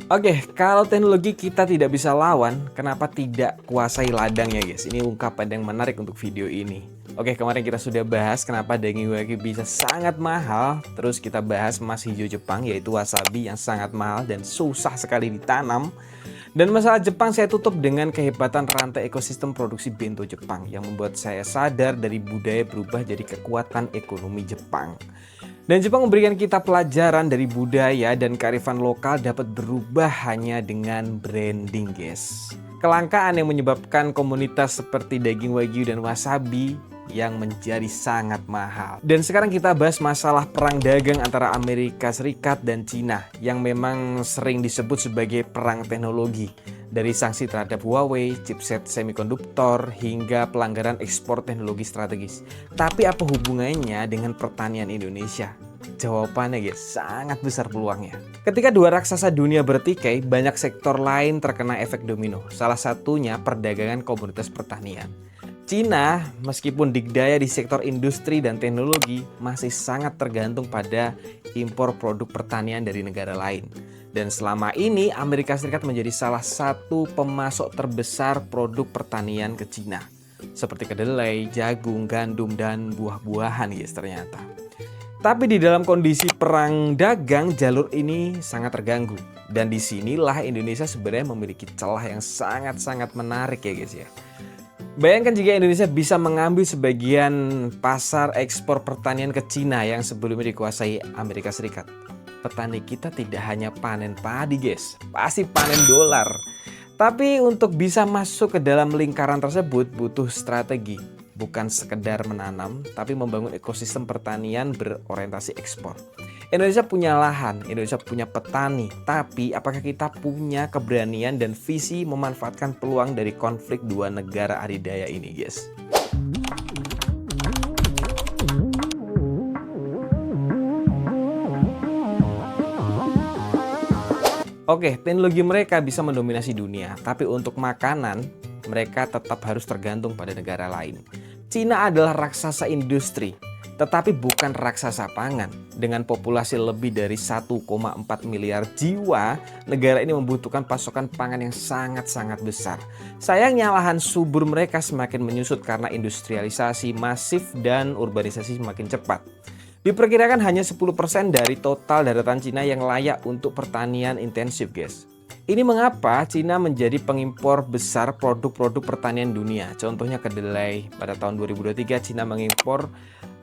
Oke, kalau teknologi kita tidak bisa lawan, kenapa tidak kuasai ladangnya, guys? Ini ungkapan yang menarik untuk video ini. Oke, kemarin kita sudah bahas kenapa daging wagyu bisa sangat mahal. Terus kita bahas emas hijau Jepang, yaitu wasabi yang sangat mahal dan susah sekali ditanam. Dan masalah Jepang saya tutup dengan kehebatan rantai ekosistem produksi bento Jepang yang membuat saya sadar dari budaya berubah jadi kekuatan ekonomi Jepang. Dan Jepang memberikan kita pelajaran dari budaya dan kearifan lokal dapat berubah hanya dengan branding, guys. Kelangkaan yang menyebabkan komunitas seperti daging wagyu dan wasabi yang menjadi sangat mahal. Dan sekarang kita bahas masalah perang dagang antara Amerika Serikat dan Cina yang memang sering disebut sebagai perang teknologi. Dari sanksi terhadap Huawei, chipset semikonduktor, hingga pelanggaran ekspor teknologi strategis. Tapi apa hubungannya dengan pertanian Indonesia? Jawabannya guys, sangat besar peluangnya. Ketika dua raksasa dunia bertikai, banyak sektor lain terkena efek domino. Salah satunya perdagangan komoditas pertanian. Cina, meskipun dikdaya di sektor industri dan teknologi, masih sangat tergantung pada impor produk pertanian dari negara lain. Dan selama ini Amerika Serikat menjadi salah satu pemasok terbesar produk pertanian ke Cina. Seperti kedelai, jagung, gandum, dan buah-buahan guys ternyata. Tapi di dalam kondisi perang dagang, jalur ini sangat terganggu. Dan disinilah Indonesia sebenarnya memiliki celah yang sangat-sangat menarik ya guys ya. Bayangkan jika Indonesia bisa mengambil sebagian pasar ekspor pertanian ke Cina yang sebelumnya dikuasai Amerika Serikat. Petani kita tidak hanya panen padi guys, pasti panen dolar. Tapi untuk bisa masuk ke dalam lingkaran tersebut butuh strategi. Bukan sekedar menanam, tapi membangun ekosistem pertanian berorientasi ekspor. Indonesia punya lahan, Indonesia punya petani, tapi apakah kita punya keberanian dan visi memanfaatkan peluang dari konflik dua negara adidaya ini, guys? Oke, teknologi mereka bisa mendominasi dunia, tapi untuk makanan, mereka tetap harus tergantung pada negara lain. Cina adalah raksasa industri, tetapi bukan raksasa pangan. Dengan populasi lebih dari 1,4 miliar jiwa, negara ini membutuhkan pasokan pangan yang sangat-sangat besar. Sayangnya lahan subur mereka semakin menyusut karena industrialisasi masif dan urbanisasi semakin cepat. Diperkirakan hanya 10% dari total daratan Cina yang layak untuk pertanian intensif, guys. Ini mengapa Cina menjadi pengimpor besar produk-produk pertanian dunia. Contohnya kedelai. Pada tahun 2023 Cina mengimpor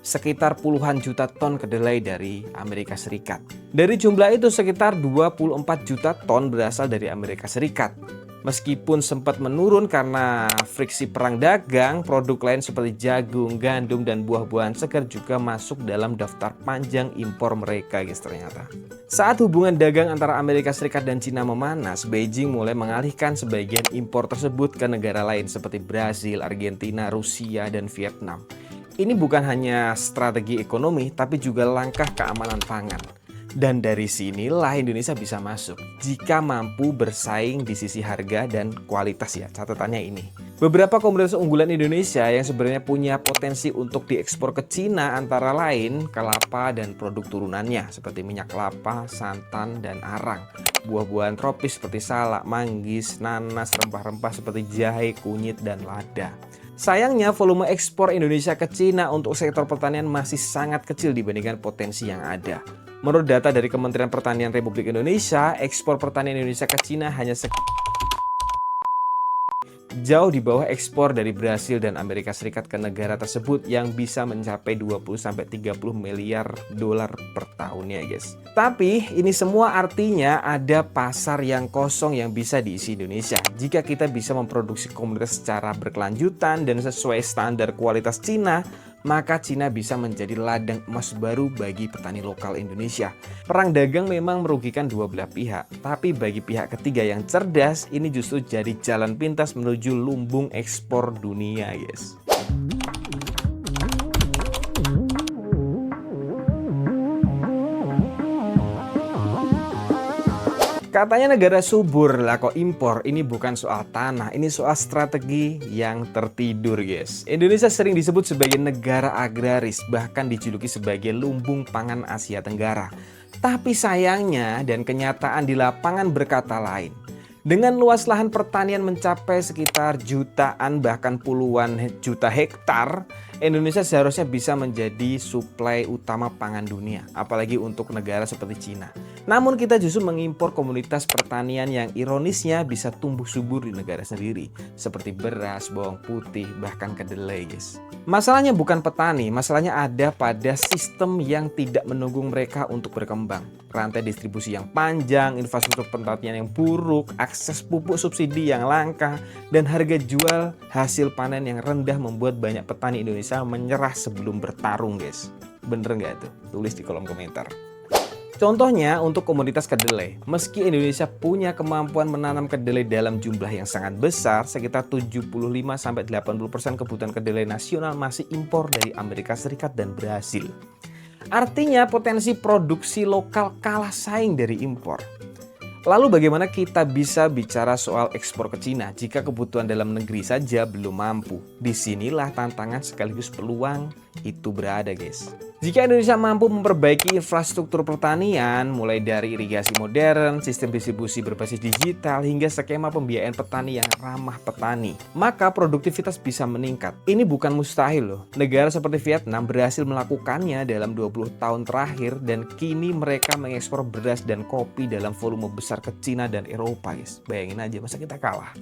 sekitar puluhan juta ton kedelai dari Amerika Serikat. Dari jumlah itu sekitar 24 juta ton berasal dari Amerika Serikat. Meskipun sempat menurun karena friksi perang dagang, produk lain seperti jagung, gandum, dan buah-buahan segar juga masuk dalam daftar panjang impor mereka guys ternyata. Saat hubungan dagang antara Amerika Serikat dan Cina memanas, Beijing mulai mengalihkan sebagian impor tersebut ke negara lain seperti Brasil, Argentina, Rusia, dan Vietnam. Ini bukan hanya strategi ekonomi, tapi juga langkah keamanan pangan. Dan dari sinilah Indonesia bisa masuk jika mampu bersaing di sisi harga dan kualitas ya, catatannya ini. Beberapa komoditas unggulan Indonesia yang sebenarnya punya potensi untuk diekspor ke Cina antara lain kelapa dan produk turunannya seperti minyak kelapa, santan, dan arang. Buah-buahan tropis seperti salak, manggis, nanas, rempah-rempah seperti jahe, kunyit, dan lada. Sayangnya volume ekspor Indonesia ke Cina untuk sektor pertanian masih sangat kecil dibandingkan potensi yang ada. Menurut data dari Kementerian Pertanian Republik Indonesia, ekspor pertanian Indonesia ke Cina hanya jauh di bawah ekspor dari Brasil dan Amerika Serikat ke negara tersebut yang bisa mencapai 20-30 miliar dolar per tahunnya guys. Tapi ini semua artinya ada pasar yang kosong yang bisa diisi Indonesia. Jika kita bisa memproduksi komoditas secara berkelanjutan dan sesuai standar kualitas Cina, maka Cina bisa menjadi ladang emas baru bagi petani lokal Indonesia. Perang dagang memang merugikan dua belah pihak, tapi bagi pihak ketiga yang cerdas, ini justru jadi jalan pintas menuju lumbung ekspor dunia, guys. Katanya negara subur lah kok impor. Ini bukan soal tanah, ini soal strategi yang tertidur guys. Indonesia sering disebut sebagai negara agraris, bahkan dijuluki sebagai lumbung pangan Asia Tenggara. Tapi sayangnya dan kenyataan di lapangan berkata lain. Dengan luas lahan pertanian mencapai sekitar jutaan bahkan puluhan juta hektar, Indonesia seharusnya bisa menjadi suplai utama pangan dunia, apalagi untuk negara seperti Cina. Namun kita justru mengimpor komoditas pertanian yang ironisnya bisa tumbuh subur di negara sendiri, seperti beras, bawang putih, bahkan kedelai, guys. Masalahnya bukan petani, masalahnya ada pada sistem yang tidak menunggu mereka untuk berkembang. Rantai distribusi yang panjang, infrastruktur pertanian yang buruk, akses pupuk subsidi yang langka, dan harga jual hasil panen yang rendah membuat banyak petani Indonesia menyerah sebelum bertarung, guys. Bener nggak tuh? Tulis di kolom komentar. Contohnya untuk komoditas kedelai, meski Indonesia punya kemampuan menanam kedelai dalam jumlah yang sangat besar, sekitar 75-80% kebutuhan kedelai nasional masih impor dari Amerika Serikat dan Brasil. Artinya potensi produksi lokal kalah saing dari impor. Lalu bagaimana kita bisa bicara soal ekspor ke Cina jika kebutuhan dalam negeri saja belum mampu? Disinilah tantangan sekaligus peluang itu berada, guys. Jika Indonesia mampu memperbaiki infrastruktur pertanian, mulai dari irigasi modern, sistem distribusi berbasis digital, hingga skema pembiayaan petani yang ramah petani, maka produktivitas bisa meningkat. Ini bukan mustahil loh. Negara seperti Vietnam berhasil melakukannya dalam 20 tahun terakhir dan kini mereka mengekspor beras dan kopi dalam volume besar ke Cina dan Eropa, guys. Bayangin aja, masa kita kalah?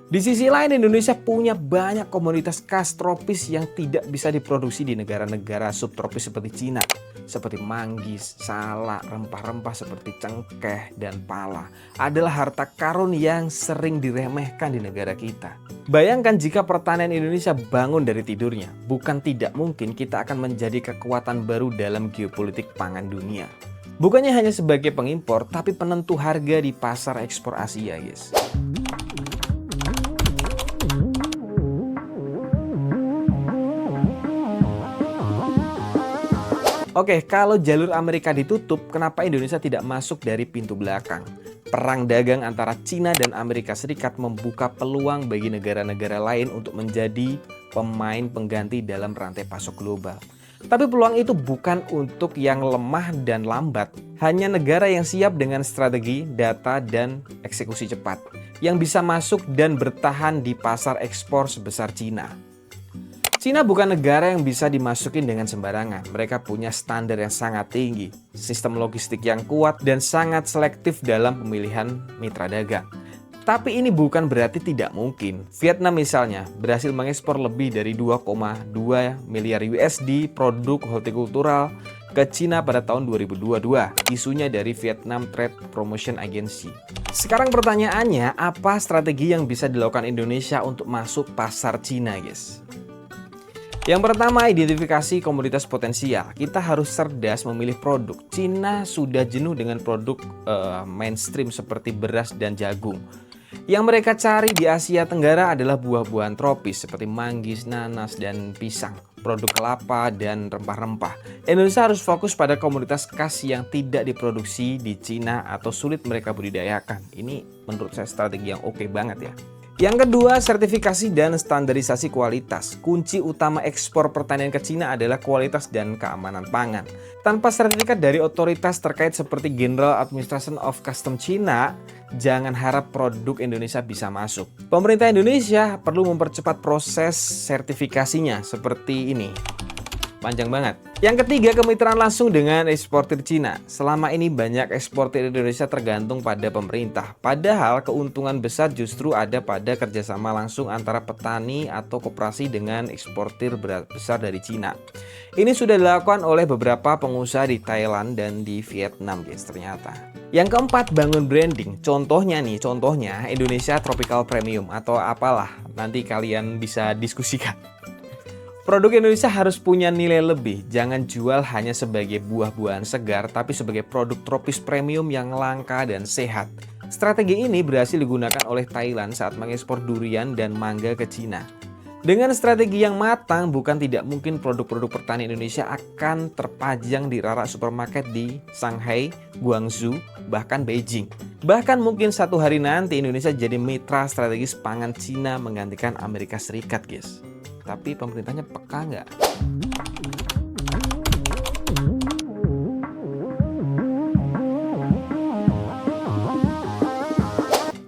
Di sisi lain, Indonesia punya banyak komoditas khas tropis yang tidak bisa diproduksi di negara-negara subtropis seperti Cina, seperti manggis, salak, rempah-rempah seperti cengkeh dan pala. Adalah harta karun yang sering diremehkan di negara kita. Bayangkan jika pertanian Indonesia bangun dari tidurnya, bukan tidak mungkin kita akan menjadi kekuatan baru dalam geopolitik pangan dunia. Bukannya hanya sebagai pengimpor, tapi penentu harga di pasar ekspor Asia, guys. Oke, kalau jalur Amerika ditutup, kenapa Indonesia tidak masuk dari pintu belakang? Perang dagang antara Cina dan Amerika Serikat membuka peluang bagi negara-negara lain untuk menjadi pemain pengganti dalam rantai pasok global. Tapi peluang itu bukan untuk yang lemah dan lambat, hanya negara yang siap dengan strategi, data, dan eksekusi cepat, yang bisa masuk dan bertahan di pasar ekspor sebesar Cina. Cina bukan negara yang bisa dimasukin dengan sembarangan. Mereka punya standar yang sangat tinggi, sistem logistik yang kuat, dan sangat selektif dalam pemilihan mitra dagang. Tapi ini bukan berarti tidak mungkin. Vietnam misalnya berhasil mengekspor lebih dari 2,2 miliar USD produk hortikultural ke Cina pada tahun 2022. Isunya dari Vietnam Trade Promotion Agency. Sekarang pertanyaannya, apa strategi yang bisa dilakukan Indonesia untuk masuk pasar Cina, guys? Yang pertama, identifikasi komoditas potensial. Kita harus cerdas memilih produk. Cina sudah jenuh dengan produk mainstream seperti beras dan jagung. Yang mereka cari di Asia Tenggara adalah buah-buahan tropis seperti manggis, nanas, dan pisang, produk kelapa, dan rempah-rempah. Indonesia harus fokus pada komoditas khas yang tidak diproduksi di Cina atau sulit mereka budidayakan. Ini menurut saya strategi yang oke banget ya. Yang kedua, sertifikasi dan standarisasi kualitas. Kunci utama ekspor pertanian ke Cina adalah kualitas dan keamanan pangan. Tanpa sertifikat dari otoritas terkait seperti General Administration of Customs China, jangan harap produk Indonesia bisa masuk. Pemerintah Indonesia perlu mempercepat proses sertifikasinya seperti ini. Panjang banget. Yang ketiga, kemitraan langsung dengan eksportir Cina. Selama ini banyak eksportir Indonesia tergantung pada pemerintah. Padahal keuntungan besar justru ada pada kerjasama langsung antara petani atau koperasi dengan eksportir besar dari Cina. Ini sudah dilakukan oleh beberapa pengusaha di Thailand dan di Vietnam, guys, ternyata. Yang keempat, bangun branding. Contohnya Indonesia Tropical Premium atau apalah. Nanti kalian bisa diskusikan. Produk Indonesia harus punya nilai lebih, jangan jual hanya sebagai buah-buahan segar, tapi sebagai produk tropis premium yang langka dan sehat. Strategi ini berhasil digunakan oleh Thailand saat mengekspor durian dan mangga ke Cina. Dengan strategi yang matang, bukan tidak mungkin produk-produk pertanian Indonesia akan terpajang di rak supermarket di Shanghai, Guangzhou, bahkan Beijing. Bahkan mungkin satu hari nanti Indonesia jadi mitra strategis pangan Cina menggantikan Amerika Serikat, guys. Tapi pemerintahnya peka nggak?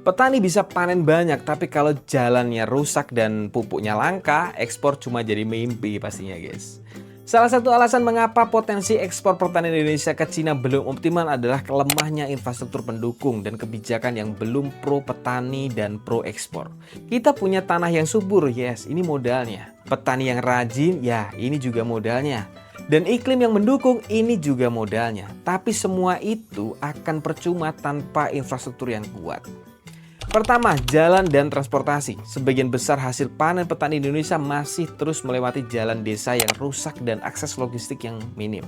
Petani bisa panen banyak, tapi kalau jalannya rusak dan pupuknya langka, ekspor cuma jadi mimpi pastinya guys. Salah satu alasan mengapa potensi ekspor pertanian Indonesia ke Cina belum optimal adalah kelemahnya infrastruktur pendukung dan kebijakan yang belum pro petani dan pro ekspor. Kita punya tanah yang subur, yes, ini modalnya. Petani yang rajin, ya ini juga modalnya. Dan iklim yang mendukung, ini juga modalnya. Tapi semua itu akan percuma tanpa infrastruktur yang kuat. Pertama, jalan dan transportasi. Sebagian besar hasil panen petani Indonesia masih terus melewati jalan desa yang rusak dan akses logistik yang minim.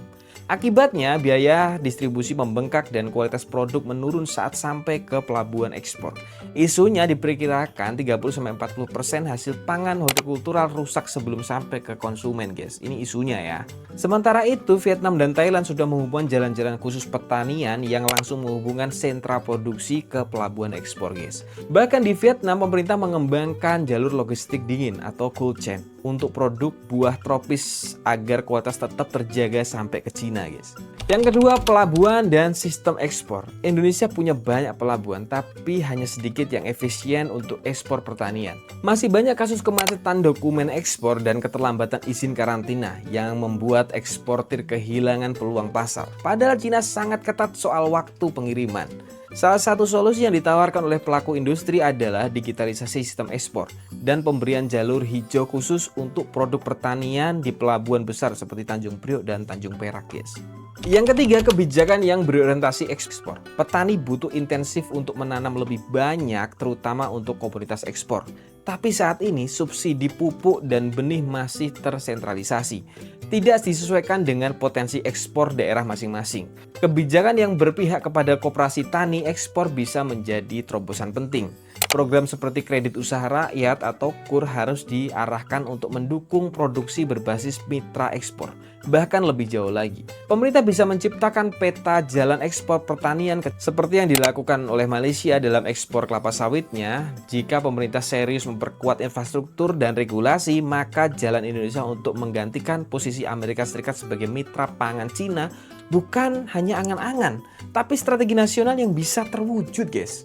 Akibatnya, biaya distribusi membengkak dan kualitas produk menurun saat sampai ke pelabuhan ekspor. Isunya diperkirakan 30-40% hasil pangan hortikultural rusak sebelum sampai ke konsumen, guys. Ini isunya ya. Sementara itu, Vietnam dan Thailand sudah menghubungkan jalan-jalan khusus pertanian yang langsung menghubungkan sentra produksi ke pelabuhan ekspor, guys. Bahkan di Vietnam, pemerintah mengembangkan jalur logistik dingin atau cold chain untuk produk buah tropis agar kualitas tetap terjaga sampai ke Cina, guys. Yang kedua, pelabuhan dan sistem ekspor. Indonesia punya banyak pelabuhan, tapi hanya sedikit yang efisien untuk ekspor pertanian. Masih banyak kasus kemacetan dokumen ekspor dan keterlambatan izin karantina yang membuat eksportir kehilangan peluang pasar. Padahal Cina sangat ketat soal waktu pengiriman. Salah satu solusi yang ditawarkan oleh pelaku industri adalah digitalisasi sistem ekspor dan pemberian jalur hijau khusus untuk produk pertanian di pelabuhan besar seperti Tanjung Priok dan Tanjung Perak, guys. Yang ketiga, kebijakan yang berorientasi ekspor. Petani butuh intensif untuk menanam lebih banyak, terutama untuk komoditas ekspor. Tapi saat ini subsidi pupuk dan benih masih tersentralisasi, tidak disesuaikan dengan potensi ekspor daerah masing-masing. Kebijakan yang berpihak kepada koperasi tani ekspor bisa menjadi terobosan penting. Program seperti kredit usaha rakyat atau KUR harus diarahkan untuk mendukung produksi berbasis mitra ekspor. Bahkan lebih jauh lagi, pemerintah bisa menciptakan peta jalan ekspor pertanian seperti yang dilakukan oleh Malaysia dalam ekspor kelapa sawitnya. Jika pemerintah serius memperkuat infrastruktur dan regulasi, maka jalan Indonesia untuk menggantikan posisi Amerika Serikat sebagai mitra pangan Cina bukan hanya angan-angan, tapi strategi nasional yang bisa terwujud, guys.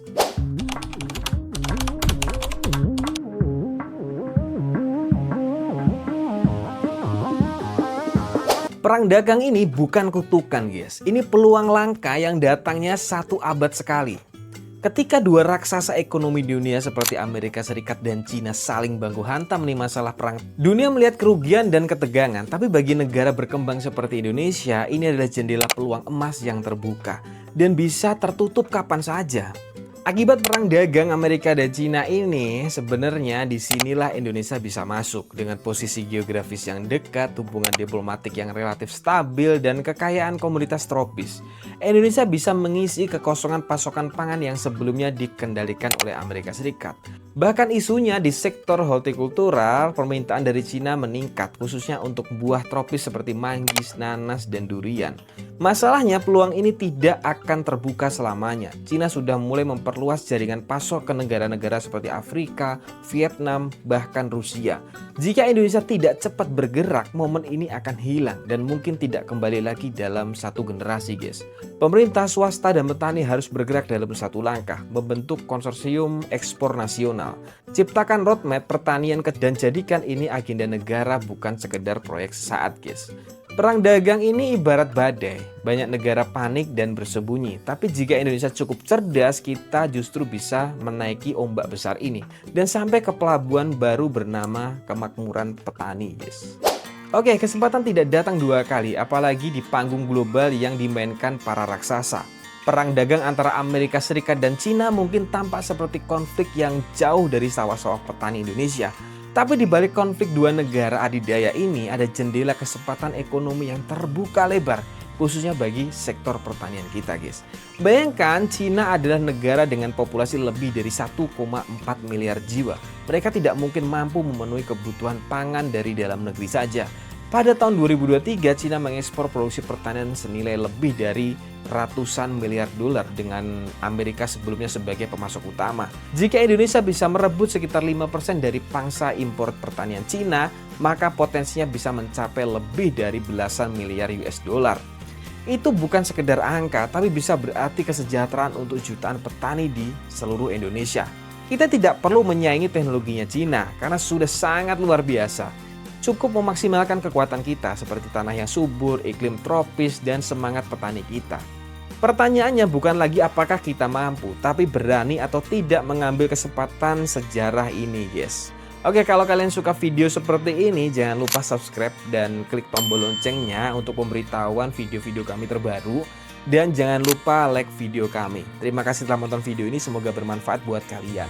Perang dagang ini bukan kutukan, guys. Ini peluang langka yang datangnya 1 abad sekali. Ketika dua raksasa ekonomi dunia seperti Amerika Serikat dan Cina saling baku hantam nih masalah perang, dunia melihat kerugian dan ketegangan. Tapi bagi negara berkembang seperti Indonesia, ini adalah jendela peluang emas yang terbuka dan bisa tertutup kapan saja. Akibat perang dagang Amerika dan Cina ini, sebenarnya disinilah Indonesia bisa masuk dengan posisi geografis yang dekat, hubungan diplomatik yang relatif stabil, dan kekayaan komoditas tropis. Indonesia bisa mengisi kekosongan pasokan pangan yang sebelumnya dikendalikan oleh Amerika Serikat. Bahkan isunya di sektor hortikultural, permintaan dari Cina meningkat, khususnya untuk buah tropis seperti manggis, nanas, dan durian. Masalahnya peluang ini tidak akan terbuka selamanya. Cina sudah mulai memperluas jaringan pasok ke negara-negara seperti Afrika, Vietnam, bahkan Rusia. Jika Indonesia tidak cepat bergerak, momen ini akan hilang dan mungkin tidak kembali lagi dalam satu generasi, guys. Pemerintah, swasta, dan petani harus bergerak dalam satu langkah, membentuk konsorsium ekspor nasional. Ciptakan roadmap pertanian dan jadikan ini agenda negara, bukan sekedar proyek sesaat, guys. Perang dagang ini ibarat badai, banyak negara panik dan bersembunyi. Tapi jika Indonesia cukup cerdas, kita justru bisa menaiki ombak besar ini dan sampai ke pelabuhan baru bernama kemakmuran petani, guys. Oke, kesempatan tidak datang 2 kali, apalagi di panggung global yang dimainkan para raksasa. Perang dagang antara Amerika Serikat dan Cina mungkin tampak seperti konflik yang jauh dari sawah-sawah petani Indonesia. Tapi di balik konflik dua negara adidaya ini ada jendela kesempatan ekonomi yang terbuka lebar, khususnya bagi sektor pertanian kita, guys. Bayangkan Cina adalah negara dengan populasi lebih dari 1,4 miliar jiwa. Mereka tidak mungkin mampu memenuhi kebutuhan pangan dari dalam negeri saja. Pada tahun 2023, Cina mengekspor produksi pertanian senilai lebih dari ratusan miliar dolar dengan Amerika sebelumnya sebagai pemasok utama. Jika Indonesia bisa merebut sekitar 5% dari pangsa impor pertanian Cina, maka potensinya bisa mencapai lebih dari belasan miliar US dollar. Itu bukan sekedar angka, tapi bisa berarti kesejahteraan untuk jutaan petani di seluruh Indonesia. Kita tidak perlu menyaingi teknologinya Cina karena sudah sangat luar biasa. Cukup memaksimalkan kekuatan kita seperti tanah yang subur, iklim tropis, dan semangat petani kita. Pertanyaannya bukan lagi apakah kita mampu, tapi berani atau tidak mengambil kesempatan sejarah ini, guys. Oke, kalau kalian suka video seperti ini, jangan lupa subscribe dan klik tombol loncengnya untuk pemberitahuan video-video kami terbaru. Dan jangan lupa like video kami. Terima kasih telah menonton video ini, semoga bermanfaat buat kalian.